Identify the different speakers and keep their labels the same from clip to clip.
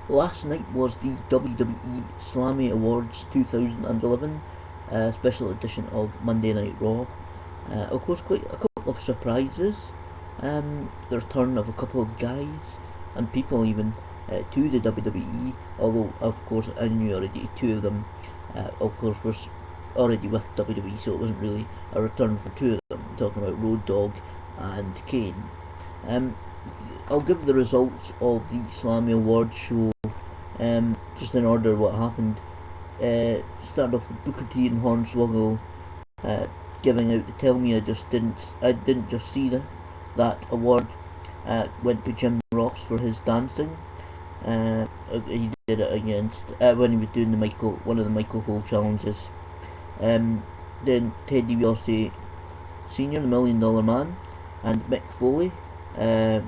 Speaker 1: Last night was the WWE Slammy Awards 2011, special edition of Monday Night Raw. Of course, quite a couple of surprises. The return of a couple of guys and people even to the WWE. Although, of course, I knew already two of them. Of course, were already with WWE, so it wasn't really a return for two of them. I'm talking about Road Dogg and Kane. Um, I'll give the results of the Slammy Awards show just in order what happened. Started off with Booker T and Hornswoggle uh, giving out the tell me I didn't just see that award. Went to Jim Ross for his dancing. He did it against when he was doing one of the Michael Hole challenges. Then Ted DiBiase Senior, the Million Dollar Man, and Mick Foley uh,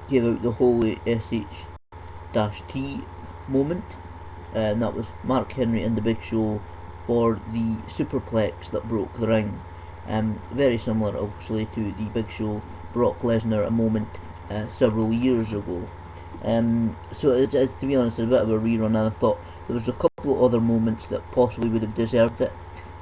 Speaker 1: gave out the holy SH-T moment, and that was Mark Henry and the Big Show for the superplex that broke the ring. Very similar, obviously, to the Big Show Brock Lesnar moment several years ago. So it's, to be honest, a bit of a rerun, and I thought there was a couple of other moments that possibly would have deserved it.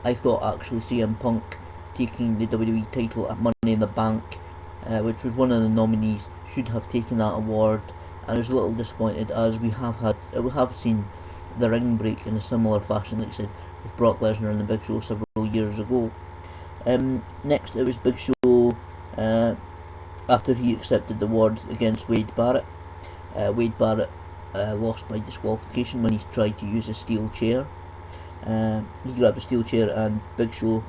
Speaker 1: I thought actually CM Punk taking the WWE title at Money in the Bank, which was one of the nominees, should have taken that award. And I was a little disappointed, as we have seen the ring break in a similar fashion, like I said, with Brock Lesnar and the Big Show several years ago. Next, it was Big Show after he accepted the award against Wade Barrett. Wade Barrett lost by disqualification when he tried to use a steel chair. He grabbed a steel chair and Big Show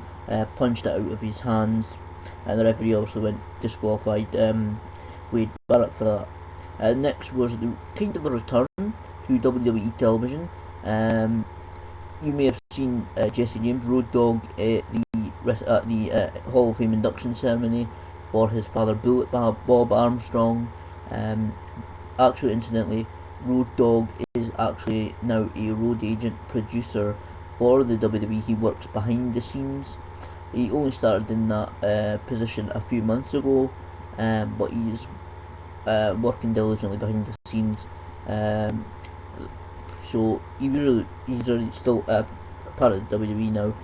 Speaker 1: punched it out of his hands, and the referee also went disqualified Wade Barrett for that. Next was the kind of a return to WWE television. You may have seen Jesse James, Road Dogg, at the Hall of Fame induction ceremony for his father, Bullet Bob Armstrong. Actually, incidentally, Road Dogg is actually now a road agent producer for the WWE. He works behind the scenes. He only started in that position a few months ago, but he's working diligently behind the scenes. So he's really still part of the WWE now,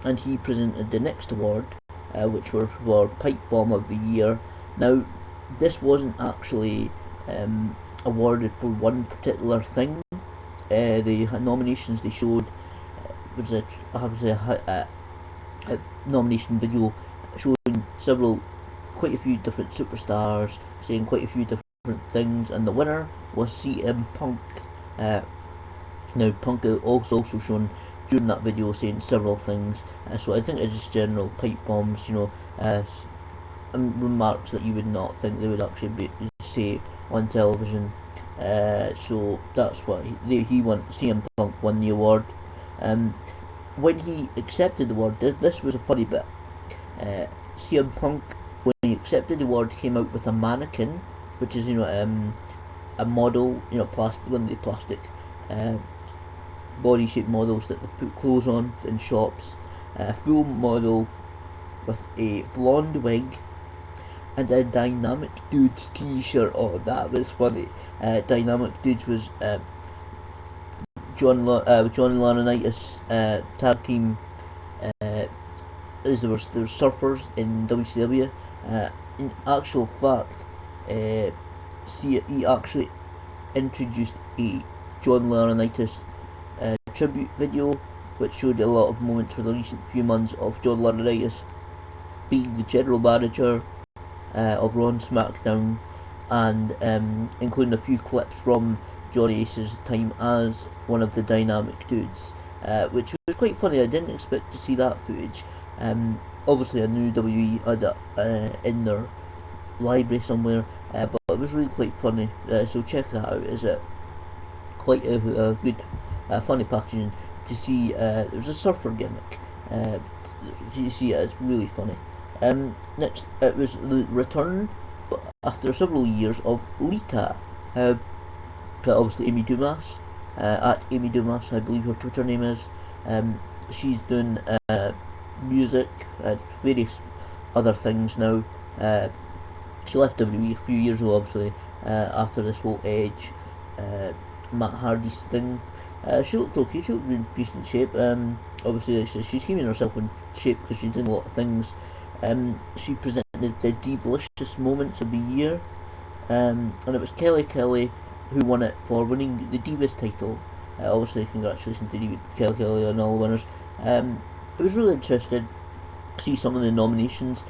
Speaker 1: and he presented the next award, which was for Pipe Bomb of the Year. Now, this wasn't actually awarded for one particular thing. The nominations they showed was a nomination video showing quite a few different superstars saying quite a few different things, and the winner was CM Punk. Now, Punk also shown during that video saying several things, so I think it's just general pipe bombs, remarks that you would not think they would actually say on television. So that's what he won. CM Punk won the award. When he accepted the award, this was a funny bit. CM Punk, when he accepted the award, came out with a mannequin, which is a model, one of the plastic body shaped models that they put clothes on in shops. A full model with a blonde wig and a Dynamic Dudes t-shirt. Oh, that was funny. Dynamic Dudes was John Laurinaitis tag team. There was surfers in WCW. In actual fact, he actually introduced a John Laurinaitis tribute video, which showed a lot of moments for the recent few months of John Laurinaitis being the general manager of Raw and SmackDown, and including a few clips from Johnny Ace's time as one of the Dynamic Dudes, which was quite funny. I didn't expect to see that footage. Obviously, I knew WWE had that in their library somewhere, but it was really quite funny. So check that out. It's quite a good, funny packaging to see. There's a surfer gimmick. You see it, it's really funny. Next, it was the return after several years of Lita. Obviously, Amy Dumas, at Amy Dumas, I believe her Twitter name is. She's doing music, various other things now. She left WWE a few years ago, obviously, after this whole Edge Matt Hardy's thing. She looked okay. She looked in decent shape. Obviously, she's keeping herself in shape because she's doing a lot of things. She presented the Delicious Moments of the Year, and it was Kelly who won it for winning the Divas title. Obviously, congratulations to Kelly and all the winners. It was really interesting to see some of the nominations.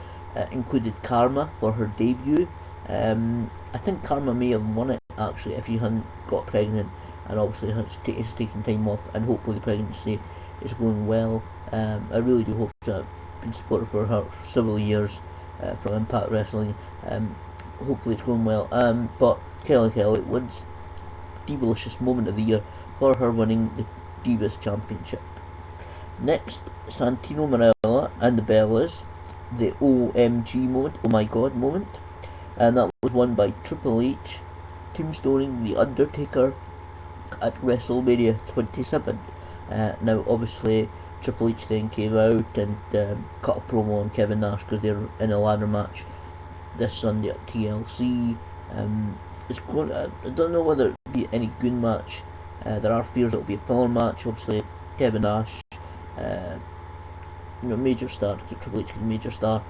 Speaker 1: Included Karma for her debut. I think Karma may have won it actually if she hadn't got pregnant, and obviously has taken time off, and hopefully the pregnancy is going well. I really do hope so. I've been supportive for her several years from Impact Wrestling. Hopefully it's going well. But Kelly wins Divalicious Moment of the Year for her winning the Divas Championship. Next, Santino Marella and the Bellas, the OMG moment, oh my god moment, and that was won by Triple H, tombstoning The Undertaker at WrestleMania 27. Now, obviously, Triple H then came out and cut a promo on Kevin Nash because they're in a ladder match this Sunday at TLC. It's going. I don't know whether it'll be any good match. There are fears it'll be a filler match. Obviously, Kevin Nash, major star. Triple H is a major star.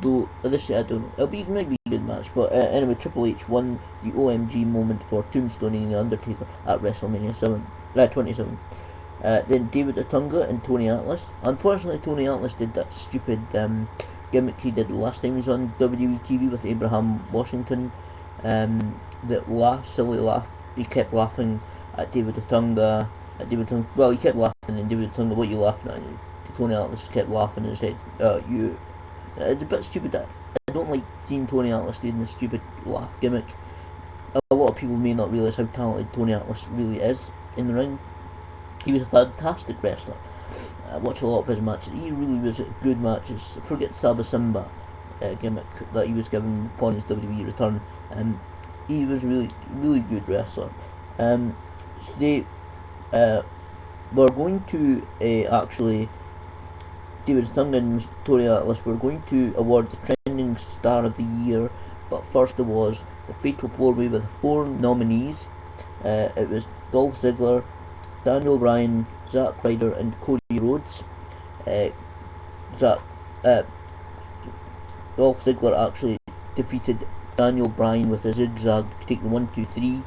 Speaker 1: Though this I don't know. It might be a good match, but anyway, Triple H won the OMG moment for tombstoning The Undertaker at WrestleMania 27. Then David Otunga and Tony Atlas. Unfortunately, Tony Atlas did that stupid gimmick he did last time he was on WWE TV with Abraham Washington. That silly laugh. He kept laughing at David Otunga. Well, he kept laughing, and David Otunga, what are you laughing at? Tony Atlas kept laughing and said, you. It's a bit stupid. I don't like seeing Tony Atlas doing this stupid laugh gimmick. A lot of people may not realise how talented Tony Atlas really is in the ring. He was a fantastic wrestler. I watched a lot of his matches. He really was good matches. Forget Saba Simba gimmick that he was given upon his WWE return. He was really good wrestler. Today we're going to actually David Stung and Tony Atlas were going to award the Trending Star of the Year, but first there was the Fatal 4-Way with 4 nominees. It was Dolph Ziggler, Daniel Bryan, Zack Ryder and Cody Rhodes. Dolph Ziggler actually defeated Daniel Bryan with a zigzag to take the 1-2-3.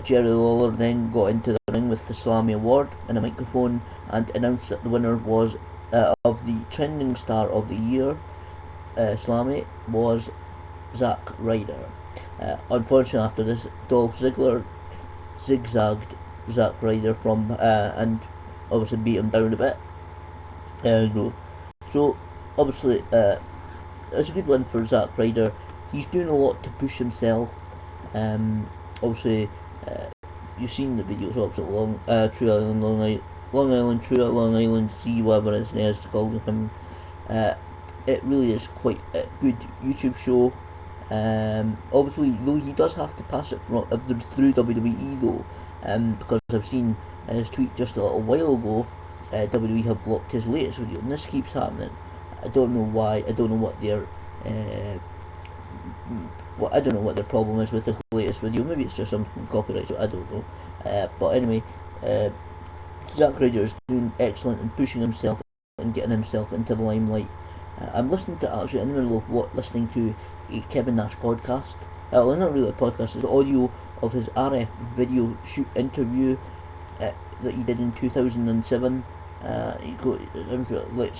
Speaker 1: Jerry Lawler then got into the ring with the Slammy Award and a microphone and announced that the winner was of the Trending Star of the Year, Slammy, was Zack Ryder. Unfortunately, after this, Dolph Ziggler zigzagged Zack Ryder from and obviously beat him down a bit. So obviously, it's a good win for Zack Ryder. He's doing a lot to push himself. Obviously, you've seen the videos opposite True Island, Long Island, True Long Island, see whatever his name is called him. It really is quite a good YouTube show. Obviously, though he does have to pass it through WWE though, because I've seen his tweet just a little while ago. WWE have blocked his latest video, and this keeps happening. I don't know why. I don't know what their I don't know what their problem is with the latest video. Maybe it's just something copyright, so I don't know. But anyway, Zack Ryder is doing excellent and pushing himself and getting himself into the limelight. I'm listening to actually in the middle of listening to a Kevin Nash podcast. Well, it's not really a podcast. It's audio of his RF video shoot interview that he did in 2007.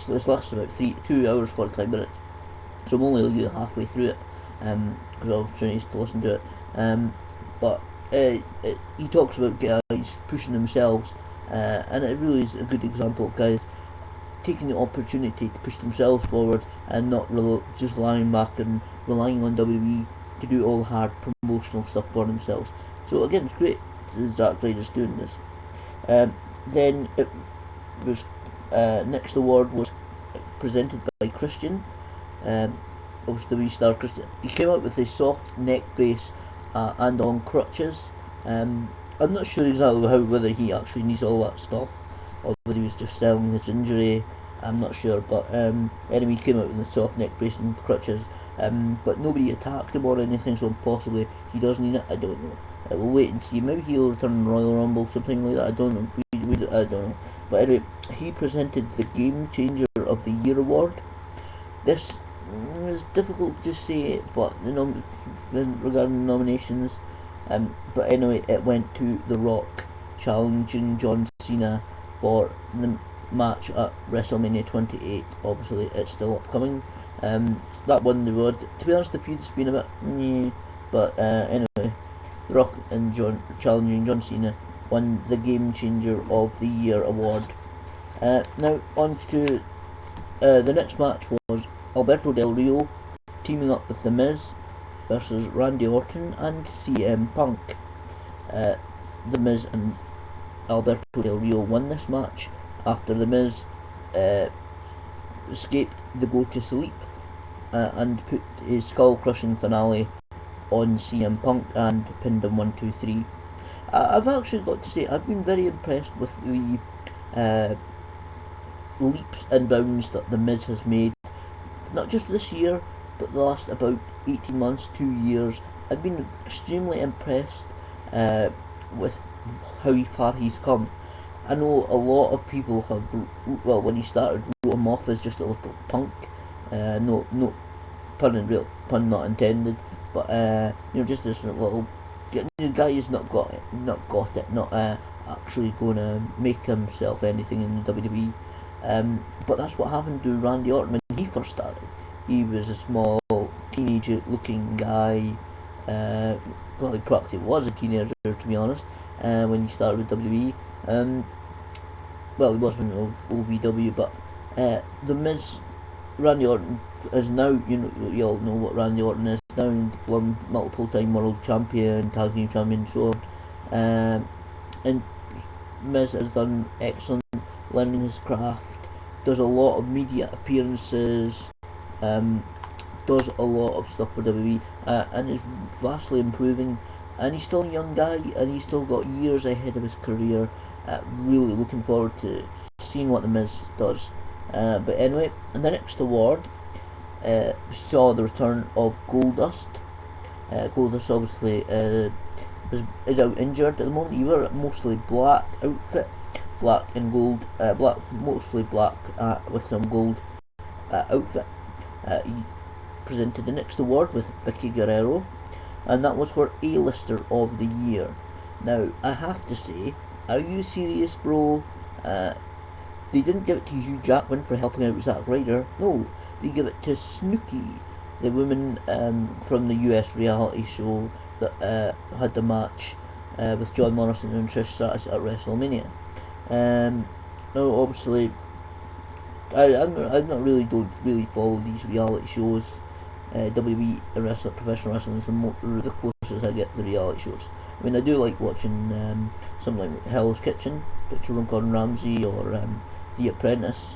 Speaker 1: This lasts about 2 hours 45 minutes. So I'm only halfway through it. Because I was trying to listen to it. But he talks about guys pushing themselves, and it really is a good example of guys taking the opportunity to push themselves forward and not just lying back and relying on WWE to do all the hard promotional stuff for themselves. So again, it's great that Zack Ryder's doing this. Then it was next award was presented by Christian. WWE star Christian. He came out with a soft neck brace and on crutches. I'm not sure exactly whether he actually needs all that stuff or whether he was just selling his injury. I'm not sure, but anyway, he came out with a soft neck brace and crutches. But nobody attacked him or anything, so possibly he does need it. I don't know. We'll wait and see. Maybe he'll return in Royal Rumble, something like that. I don't know. I don't know. But anyway, he presented the Game Changer of the Year award. This is difficult to say, but regarding nominations, but anyway, it went to The Rock challenging John Cena for the match at WrestleMania 28. Obviously, it's still upcoming. That won the award. To be honest, the feud's been a bit meh, but anyway, The Rock and challenging John Cena won the Game Changer of the Year award. Now on to the next match was Alberto Del Rio teaming up with The Miz versus Randy Orton and CM Punk. The Miz and Alberto Del Rio won this match after The Miz escaped the go to sleep and put his skull crushing finale on CM Punk and pinned him 1, 2, 3. I've actually got to say I've been very impressed with the leaps and bounds that The Miz has made, not just this year but the last about 18 months, 2 years. I've been extremely impressed with how far he's come. I know a lot of people have, well, when he started, wrote him off as just a little punk. No pun not intended, but just this little guy who's not got it, not actually going to make himself anything in the WWE. But that's what happened to Randy Orton when he first started. He was a small, teenage-looking guy. Well, he practically was a teenager, to be honest, when he started with WWE. Well, he was with OVW, but The Miz, Randy Orton is now, you all know what Randy Orton is now, one multiple-time world champion, tag team champion, so on. And Miz has done excellent, learning his craft, does a lot of media appearances, does a lot of stuff for WWE, and is vastly improving. And he's still a young guy, and he's still got years ahead of his career. Really looking forward to seeing what The Miz does. But anyway, in the next award, we saw the return of Goldust. Goldust obviously is out injured at the moment. He wore a mostly black outfit, black and gold, mostly black with some gold outfit. He presented the next award with Vicky Guerrero, and that was for A-Lister of the Year. Now, I have to say, are you serious, bro? They didn't give it to Hugh Jackman for helping out Zack Ryder. No, they give it to Snooki, the woman from the US reality show that had the match with John Morrison and Trish Stratus at WrestleMania. Now, obviously, I'm not really don't really follow these reality shows. WWE professional wrestling is the closest I get to reality shows. I mean, I do like watching something like Hell's Kitchen, Picture of Gordon Ramsay, or The Apprentice.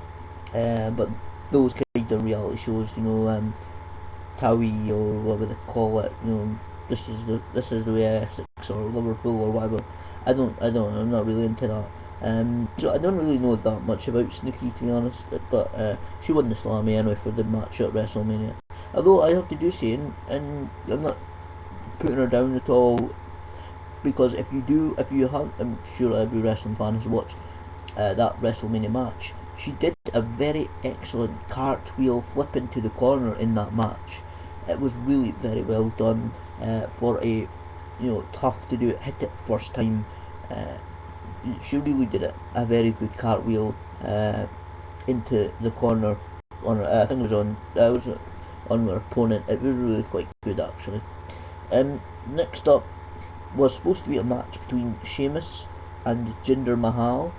Speaker 1: But those kind of reality shows, Towie or whatever they call it, this is the way Essex or Liverpool or whatever. I'm not really into that. So I don't really know that much about Snooki, to be honest, but she won the Slammy anyway for the match at WrestleMania. Although I have to do say, and I'm not putting her down at all, because if you have, I'm sure every wrestling fan has watched that WrestleMania match. She did a very excellent cartwheel flip into the corner in that match. It was really very well done for a tough to do it, hit it first time. She really did a very good cartwheel into the corner. I think it was on her opponent. It was really quite good actually. Next up was supposed to be a match between Sheamus and Jinder Mahal.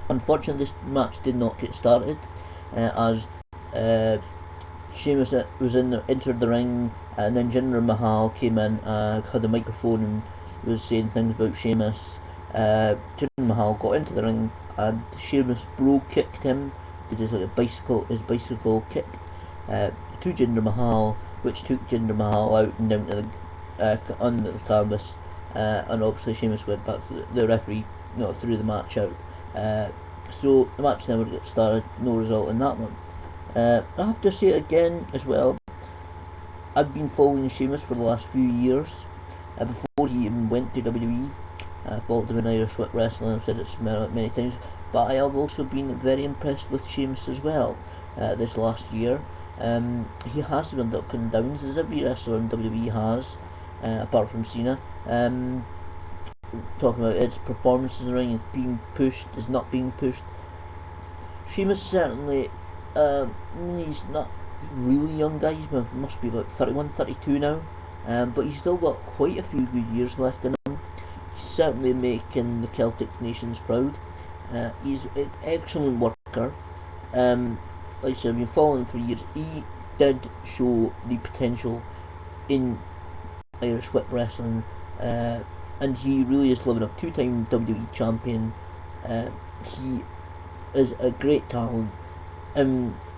Speaker 1: Unfortunately, this match did not get started as Sheamus was entered the ring, and then Jinder Mahal came in, had a microphone and was saying things about Sheamus. Jinder Mahal got into the ring and Sheamus bro kicked him, did his bicycle kick to Jinder Mahal, which took Jinder Mahal out and down to under the canvas, and obviously Sheamus went back to the referee, threw the match out. So the match never got started, no result in that one. I have to say again as well, I've been following Sheamus for the last few years. Before he even went to WWE. I followed him in Irish Wrestling, I've said it many times, but I have also been very impressed with Sheamus as well this last year. He has been up and downs, as every wrestler in WWE has, apart from Cena. Talking about its performances in the ring, is being pushed, is not being pushed. Sheamus certainly, he's not really young guy, he must be about 31, 32 now, but he's still got quite a few good years left in him. He's certainly making the Celtic nations proud. He's an excellent worker. Like I said, I've been following for years. He did show the potential in Irish Whip Wrestling, and he really is living up. Two-time WWE champion. He is a great talent.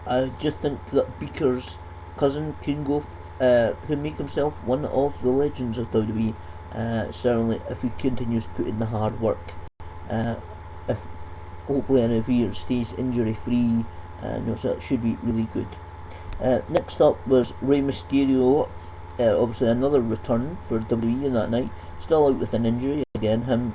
Speaker 1: I just think that Beaker's cousin can make himself one of the legends of WWE. Certainly, if he continues to put in the hard work, if hopefully, and if he stays injury free, so it should be really good. Next up was Rey Mysterio. Obviously, another return for WWE in that night. Still out with an injury again. Him,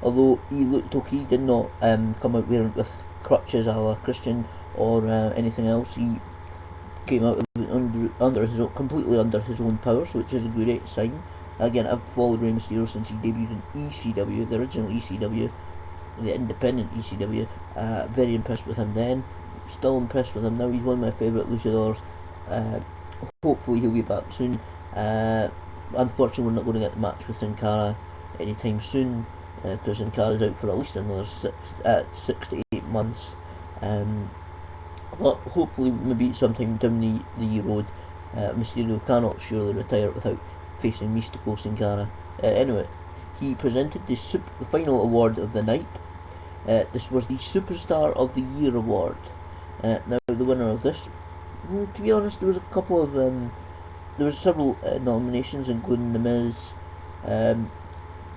Speaker 1: although he looked okay, did not come out wearing with crutches a la Christian or anything else. He came out completely under his own powers, which is a great sign. Again, I've followed Rey Mysterio since he debuted in ECW, the original ECW, the independent ECW. Very impressed with him then. Still impressed with him now. He's one of my favourite luchadors. Hopefully he'll be back soon. Unfortunately, we're not going to get the match with Sin Cara anytime soon, because Sin Cara's out for at least another 6 to 8 months. But hopefully, maybe sometime down the road, Mysterio cannot surely retire without facing Mystico Sin Cara. Anyway, he presented the final award of the night. This was the Superstar of the Year award. Now, the winner of this, to be honest, there was a couple of there was several nominations, including The Miz,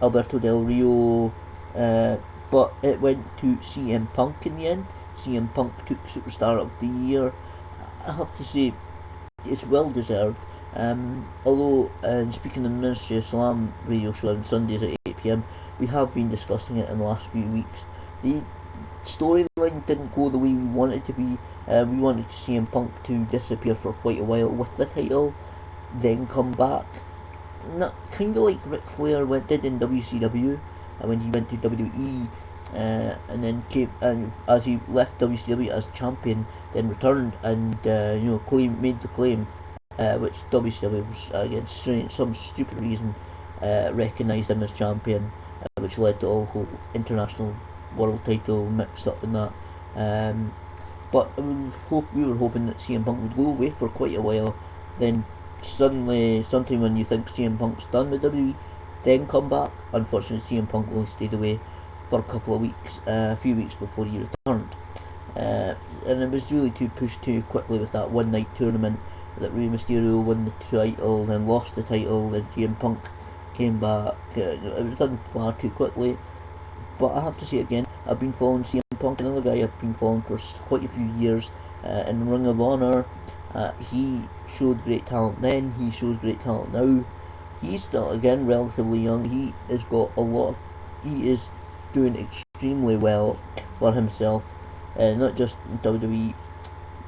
Speaker 1: Alberto Del Rio, but it went to CM Punk in the end. CM Punk took Superstar of the Year. I have to say, it's well deserved. Although, speaking of the Ministry of Slam radio show on Sundays at 8 PM, we have been discussing it in the last few weeks. The storyline didn't go the way we wanted it to be. We wanted CM Punk to disappear for quite a while with the title, then come back. Kind of like Ric Flair did in WCW, when he went to WWE, and then came, and as he left WCW as champion, then returned and made the claim, which WCW was again some stupid reason recognised him as champion, which led to all whole international world title mixed up in that. But we were hoping that CM Punk would go away for quite a while, then suddenly, sometime when you think CM Punk's done with WWE, then come back. Unfortunately, CM Punk only stayed away for a couple of weeks, a few weeks before he returned. And it was really pushed too quickly with that one night tournament that Rey Mysterio won the title, then lost the title, then CM Punk came back. It was done far too quickly. But I have to say again, I've been following CM Punk, another guy I've been following for quite a few years, in Ring of Honor. He showed great talent then, he shows great talent now. He's still, again, relatively young. He is doing extremely well for himself, not just in WWE.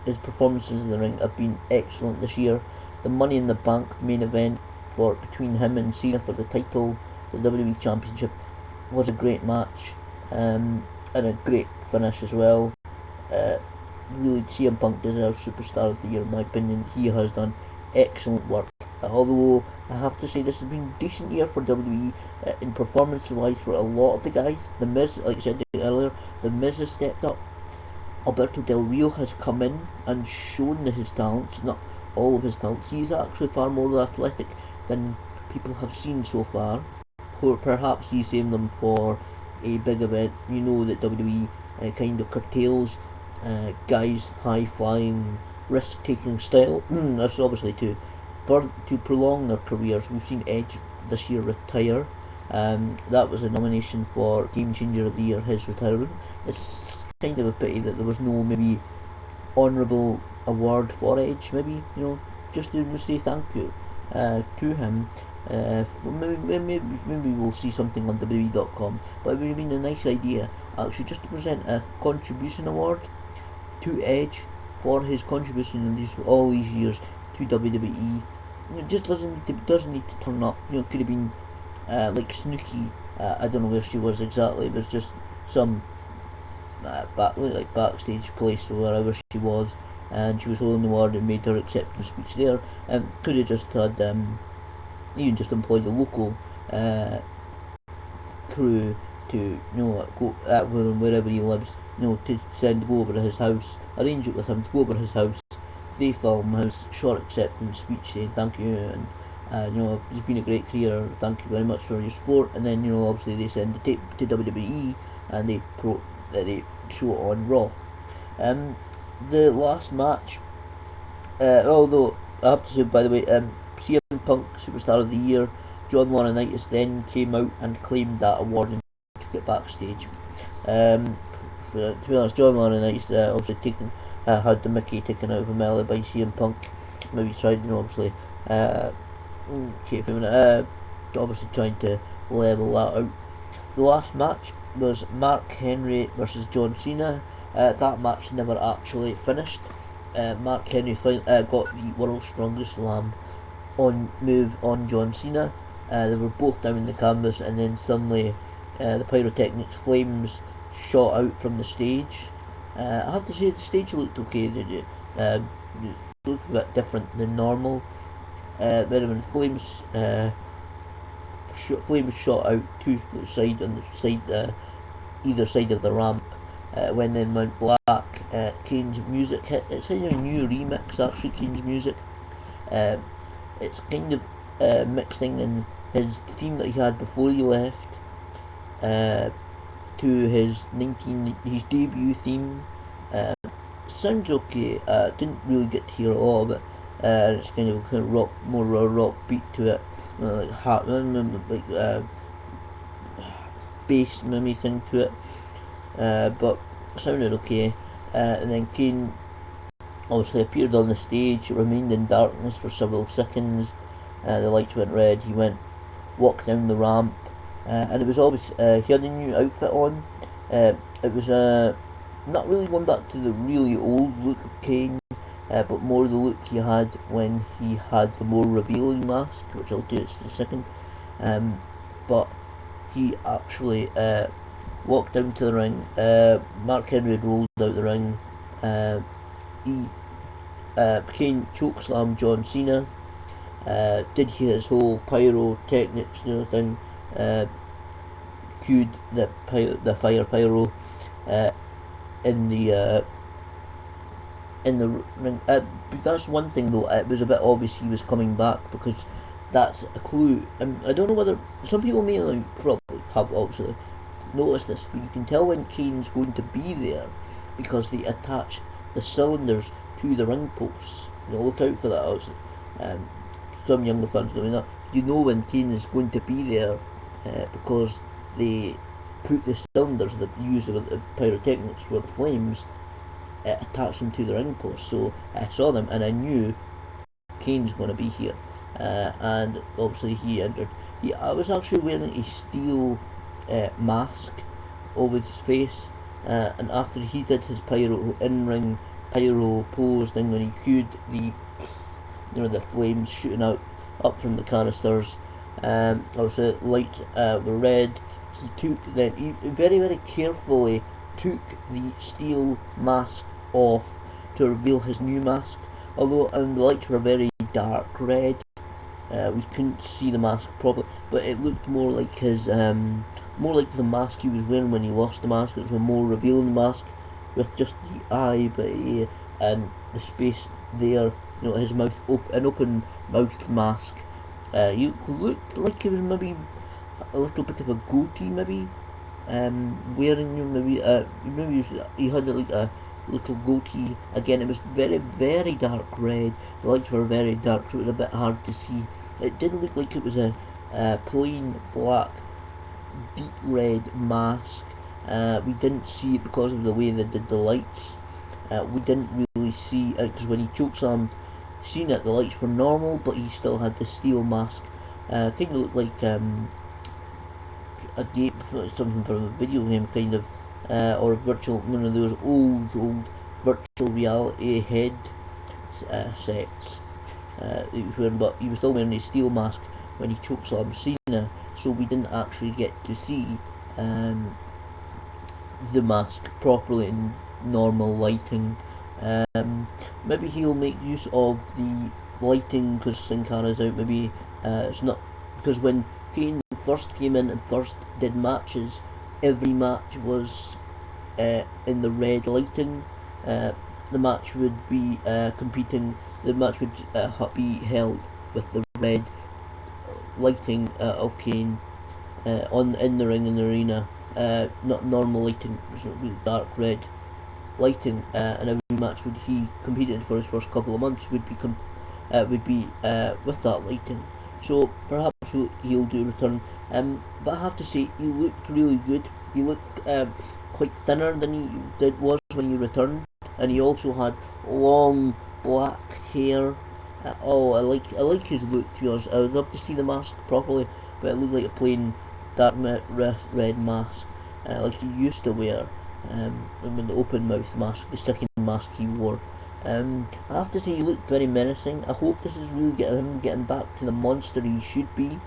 Speaker 1: His performances in the ring have been excellent this year. The Money in the Bank main event between him and Cena for the title, the WWE Championship, was a great match, and a great finish as well. Really, CM Punk deserves Superstar of the Year in my opinion. He has done excellent work. Although I have to say this has been a decent year for WWE in performance wise for a lot of the guys. The Miz, like I said earlier, the Miz has stepped up. Alberto Del Rio has come in and shown his talents, not all of his talents. He's actually far more athletic than people have seen so far. Or perhaps he's saving them for a big event. You know that WWE kind of curtails guys' high-flying, risk-taking style. That's obviously to prolong their careers. We've seen Edge this year retire. That was a nomination for Game Changer of the Year, his retirement. It's kind of a pity that there was no maybe honourable award for Edge, maybe, just to say thank you to him. Maybe we'll see something on WWE.com, but it would have been a nice idea actually just to present a contribution award to Edge for his contribution in all these years to WWE. It just doesn't need to turn up. It could have been like Snooki. I don't know where she was exactly. It was just some backstage place or wherever she was, and she was holding the award and made her acceptance speech there. Could have just had even just employed a local crew to go wherever he lives, to go over to his house, arrange it with him to go over to his house. They film his short acceptance speech saying thank you and it's been a great career, thank you very much for your support, and then obviously they send the tape to WWE and they show it on Raw. The last match, although I have to say by the way, CM Punk Superstar of the Year, John Laurinaitis then came out and claimed that award and took it backstage. To be honest, John Laurinaitis obviously had the Mickey taken out of him earlier by CM Punk. Maybe tried, obviously, obviously trying to level that out. The last match was Mark Henry versus John Cena. That match never actually finished. Mark Henry got the World's Strongest Slam on John Cena. They were both down in the canvas, and then suddenly the pyrotechnics flames shot out from the stage. I have to say the stage looked okay. It looked a bit different than normal. But when flames shot out to the side either side of the ramp. When then went black, Kane's music hit. It's a new remix actually. Kane's music. It's kind of mixing in his theme that he had before he left to his debut theme. Sounds okay. Didn't really get to hear a lot of it. It's kind of rock, more rock beat to it, bass mimmy thing to it. But sounded okay. And then Kane obviously appeared on the stage, remained in darkness for several seconds. The lights went red. He walked down the ramp, and it was always he had a new outfit on. It was not really going back to the really old look of Kane, but more the look he had when he had the more revealing mask, which I'll do in a second. But he actually walked down to the ring. Mark Henry had rolled out the ring. Kane chokeslammed John Cena. Did his whole pyrotechnics thing. Cued the fire pyro in the ring. That's one thing though. It was a bit obvious he was coming back because that's a clue. I don't know whether some people may probably have also noticed this, but you can tell when Kane's going to be there because they attach the cylinders to the ring posts. Look out for that. Also, some younger fans doing that. You know when Kane is going to be there because they put the cylinders that use the pyrotechnics for the flames, attach them to the ring post. So I saw them and I knew Kane's going to be here, and obviously he entered. I was actually wearing a steel mask over his face, and after he did his in-ring pyro pose thing when he cued the flames shooting up from the canisters, obviously lights were red. He very very carefully took the steel mask off to reveal his new mask. Although the lights were very dark red, we couldn't see the mask properly, but it looked more like more like the mask he was wearing when he lost the mask. It was a more revealing mask with just the eye, and the space there. His mouth an open mouthed mask. He looked like he was maybe a little bit of a goatee, maybe. Wearing maybe he had like a little goatee. Again, it was very very dark red. The lights were very dark, so it was a bit hard to see. It didn't look like it was a plain black deep red mask. We didn't see it because of the way they did the lights. We didn't really see because when he chokeslammed Cena, the lights were normal, but he still had the steel mask Kind of looked like a game, something from a video game, kind of, or a virtual, one of those old virtual reality head sets. He was wearing, but he was still wearing his steel mask when he chokeslammed Cena, so we didn't actually get to see um, the mask properly in normal lighting. Maybe he'll make use of the lighting because Sin Cara's out. Maybe it's not because when Kane first came in and first did matches, every match was in the red lighting. Uh, the match would be competing. The match would be held with the red lighting of Kane on in the ring in the arena. Not normal lighting, it was really dark red lighting, and every match would he competed for his first couple of months would be with that lighting. So perhaps he'll do a return. But I have to say he looked really good. He looked quite thinner than he was when he returned, and he also had long black hair. I like his look. To be honest, I would love to see the mask properly, but it looked like a plain dark red mask, like he used to wear. With the open mouth mask, the second mask he wore. I have to say he looked very menacing. I hope this is really getting back to the monster he should be.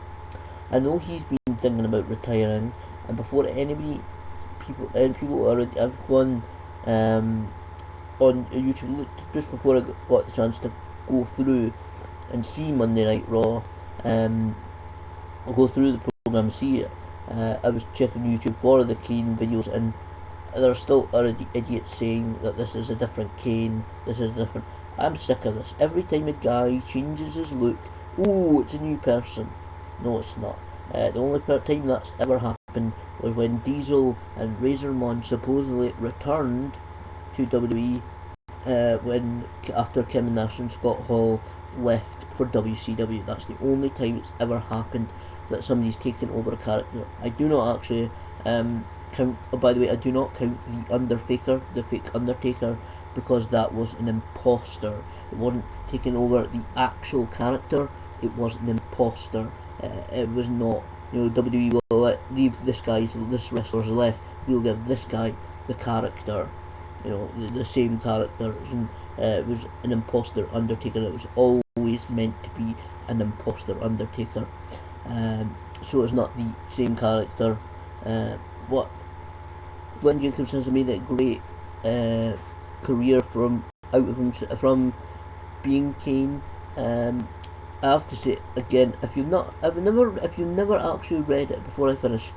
Speaker 1: I know he's been thinking about retiring, and before anybody, people already have gone on YouTube just before I got the chance to go through and see Monday Night Raw. I'll go through the program, see it. I was checking YouTube for the Kane videos, and there are still already idiots saying that this is a different Kane, this is different. I'm sick of this. Every time a guy changes his look, oh, it's a new person. No, it's not. The only time that's ever happened was when Diesel and Razormon supposedly returned to WWE when after Kim Nash and Scott Hall left for WCW. That's the only time it's ever happened that somebody's taken over a character. I do not actually count. Oh, by the way, I do not count the Undertaker, the fake Undertaker, because that was an imposter. It wasn't taking over the actual character. It was an imposter. It was not. You know, WWE will leave this wrestler's left. We'll give this guy the character. You know, the same character. It was an imposter Undertaker. It was always meant to be an imposter Undertaker. So it's not the same character. What Glenn Jacobs has made a great career from being Kane. I have to say again, if you've never actually read it before I finish,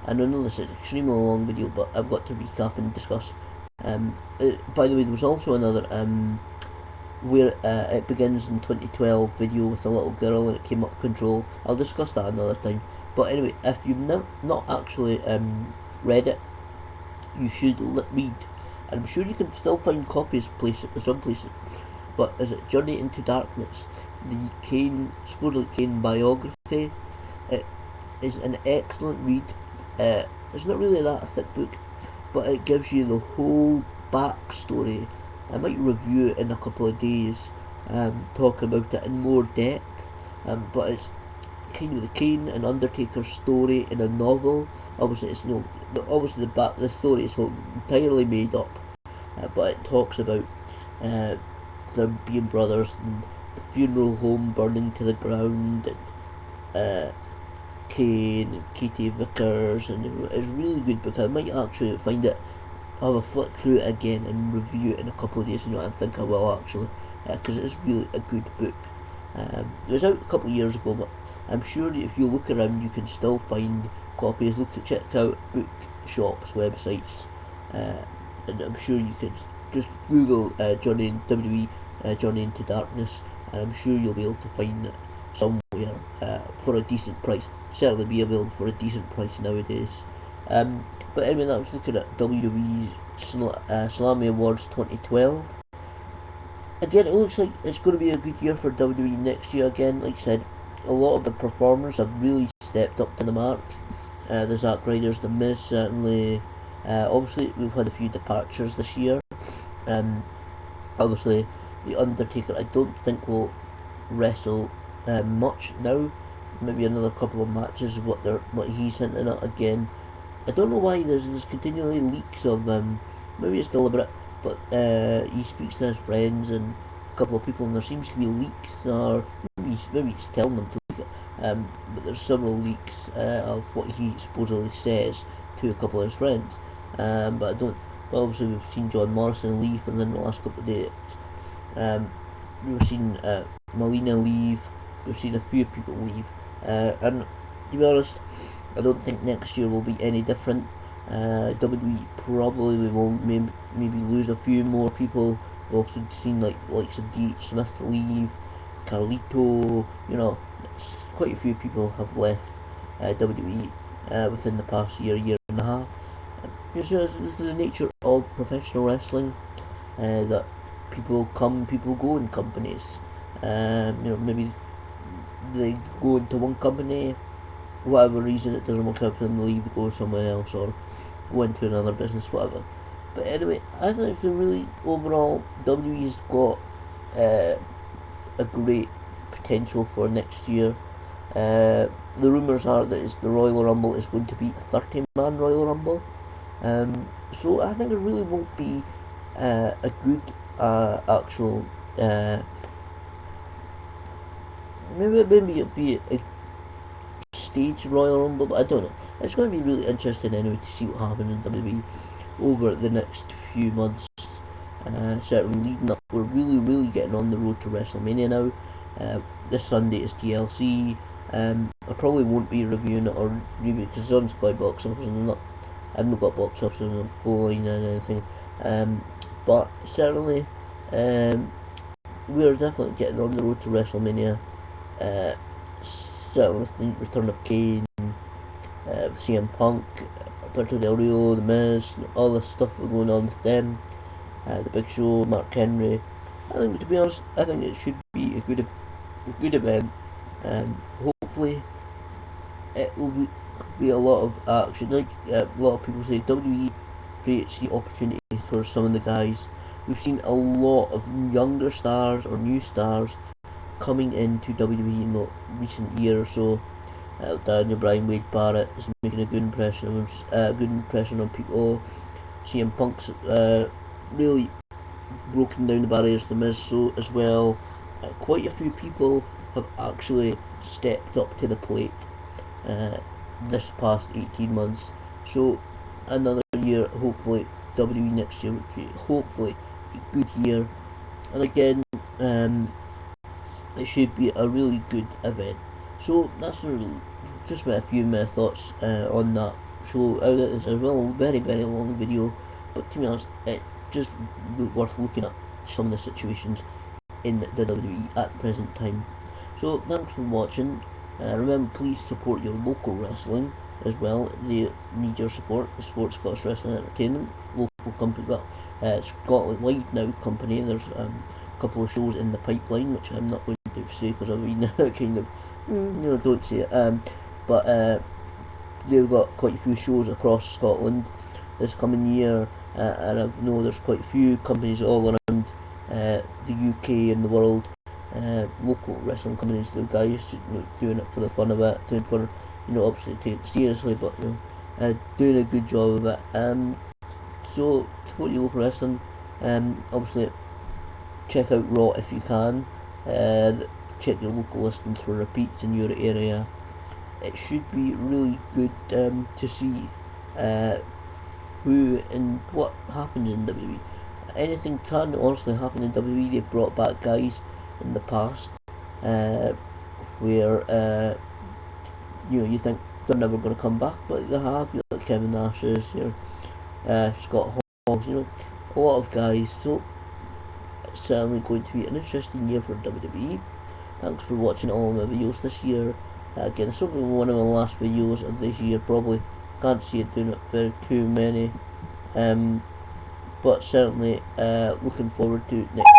Speaker 1: and I know this is an extremely long video, but I've got to recap and discuss. By the way, there was also another where it begins in 2012 video with a little girl and it came up control. I'll discuss that another time. But anyway, if you've not actually read it, you should read. And I'm sure you can still find copies some places. But is it Journey into Darkness? The supposedly Kane biography. It is an excellent read. It's not really that a thick book, but it gives you the whole backstory. I might review it in a couple of days, talk about it in more depth. But it's kind of the Kane and Undertaker story in a novel. Obviously, the story is entirely made up, but it talks about them being brothers and the funeral home burning to the ground, and Kane and Katie Vickers, and it's really good because I might actually find it, have a flick through it again and review it in a couple of days. You know, I think I will actually, because it's really a good book. It was out a couple of years ago, but I'm sure if you look around, you can still find copies. Check out bookshops, websites, and I'm sure you can just Google Journey into Darkness, and I'm sure you'll be able to find it somewhere for a decent price. Certainly be available for a decent price nowadays. But anyway, that was looking at WWE Slammy Awards 2012. Again, it looks like it's going to be a good year for WWE next year. Again, like I said, a lot of the performers have really stepped up to the mark. The Zack Ryders, the Miz, certainly. Obviously, we've had a few departures this year. Obviously, the Undertaker, I don't think will wrestle much now. maybe another couple of matches is what he's hinting at again. I don't know why there's continually leaks of maybe it's deliberate, but he speaks to his friends and a couple of people, and there seems to be leaks, or maybe he's telling them to leak it. But there's several leaks of what he supposedly says to a couple of his friends. But I don't. Well, obviously we've seen John Morrison leave, and then the last couple of days, we've seen Melina leave. We've seen a few people leave, and to be honest, I don't think next year will be any different. WWE probably will maybe lose a few more people. We've also seen likes of D.H. Smith leave, Carlito. Quite a few people have left WWE within the past year and a half. It's just the nature of professional wrestling that people come, people go in companies. Maybe they go into one company, whatever reason it doesn't work out for them, to leave, go somewhere else, or go into another business, whatever. But anyway, I think really overall WWE's got a great potential for next year. The rumours are that the Royal Rumble is going to be a 30-man Royal Rumble. So I think it really won't be a good actual. Maybe it'll be a stage Royal Rumble, but I don't know. It's going to be really interesting anyway to see what happens in WWE over the next few months. Certainly leading up, we're really getting on the road to WrestleMania now. This Sunday is TLC. I probably won't be reviewing it or review because it's on Sky Box Office, and I've not got box office on the phone and anything. But certainly, we're definitely getting on the road to WrestleMania. Certainly with the return of Kane, CM Punk, Alberto Del Rio, The Miz, all the stuff going on with them, the Big Show, Mark Henry. I think, to be honest, I think it should be a good event. Hopefully, it will be a lot of action. Like a lot of people say, WWE creates the opportunity for some of the guys. We've seen a lot of younger stars or new stars coming into WWE in the recent year or so. Daniel Bryan, Wade Barrett is making a good impression on people. CM Punk's really broken down the barriers to Miz so as well. Quite a few people have actually stepped up to the plate this past 18 months. So another year, hopefully WWE next year will be hopefully a good year. And again, it should be a really good event. So that's just a few of my thoughts on that show. It's a very long video, but to be honest, it just worth looking at some of the situations in the WWE at the present time. So thanks for watching. Remember, please support your local wrestling as well. They need your support. The Sports Scottish Wrestling Entertainment, local company, Scotland wide now company. There's a couple of shows in the pipeline, which I'm not going to say because I've been kind of, don't say it. But they've got quite a few shows across Scotland this coming year, and I know there's quite a few companies all around the UK and the world. Local wrestling companies, the guys doing it for the fun of it, doing it for obviously take it seriously, but doing a good job of it. So support your local wrestling. Obviously check out Raw if you can. Check your local listings for repeats in your area. It should be really good to see who and what happens in WWE. Anything can honestly happen in WWE. They've brought back guys in the past where you think they're never going to come back, but they have. Like Kevin Nash's, Scott Hall's, a lot of guys. So it's certainly going to be an interesting year for WWE. Thanks for watching all my videos this year. Again, this will be one of my last videos of this year. Probably can't see it doing it very too many. But certainly looking forward to next